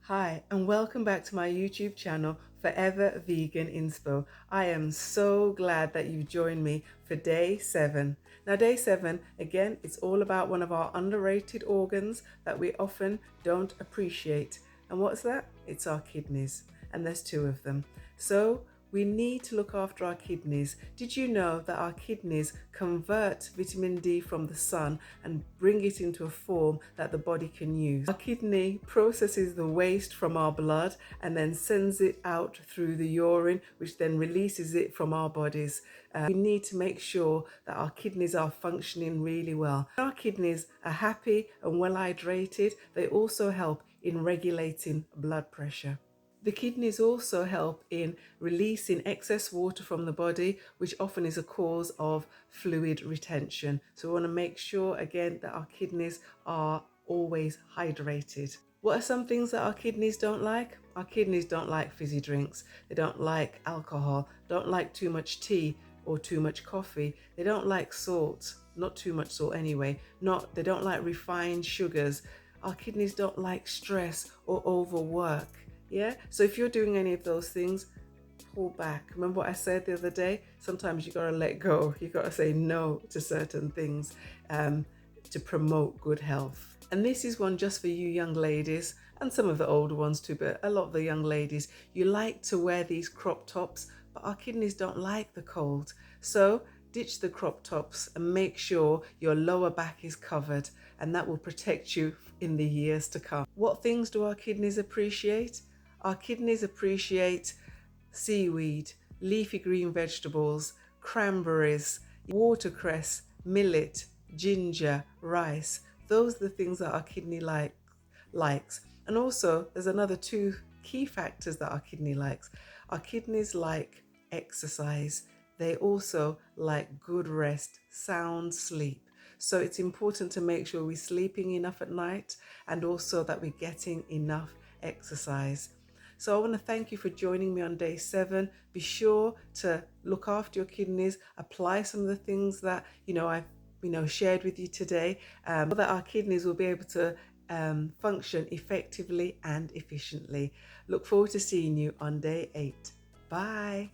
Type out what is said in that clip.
Hi, and welcome back to my YouTube channel, Forever Vegan Inspo. I am so glad that you've joined me for day 7. Now, day 7, again, it's all about one of our underrated organs that we often don't appreciate. And what's that? It's our kidneys, and there's 2 of them. So we need to look after our kidneys. Did you know that our kidneys convert vitamin D from the sun and bring it into a form that the body can use? Our kidney processes the waste from our blood and then sends it out through the urine, which then releases it from our bodies. We need to make sure that our kidneys are functioning really well. When our kidneys are happy and well hydrated, they also help in regulating blood pressure. The kidneys also help in releasing excess water from the body, which often is a cause of fluid retention. So we want to make sure, again, that our kidneys are always hydrated. What are some things that our kidneys don't like? Our kidneys don't like fizzy drinks. They don't like alcohol, don't like too much tea or too much coffee. They don't like salt, not too much salt anyway. They don't like refined sugars. Our kidneys don't like stress or overwork. Yeah, so if you're doing any of those things, pull back. Remember what I said the other day? Sometimes you got to let go. You got to say no to certain things to promote good health. And this is one just for you young ladies and some of the older ones too, but a lot of the young ladies, you like to wear these crop tops, but our kidneys don't like the cold. So ditch the crop tops and make sure your lower back is covered, and that will protect you in the years to come. What things do our kidneys appreciate? Our kidneys appreciate seaweed, leafy green vegetables, cranberries, watercress, millet, ginger, rice. Those are the things that our kidney likes. And also, there's another 2 key factors that our kidney likes. Our kidneys like exercise. They also like good rest, sound sleep. So it's important to make sure we're sleeping enough at night and also that we're getting enough exercise. So I want to thank you for joining me on day 7. Be sure to look after your kidneys, apply some of the things that I've shared with you today, so that our kidneys will be able to function effectively and efficiently. Look forward to seeing you on day 8. Bye.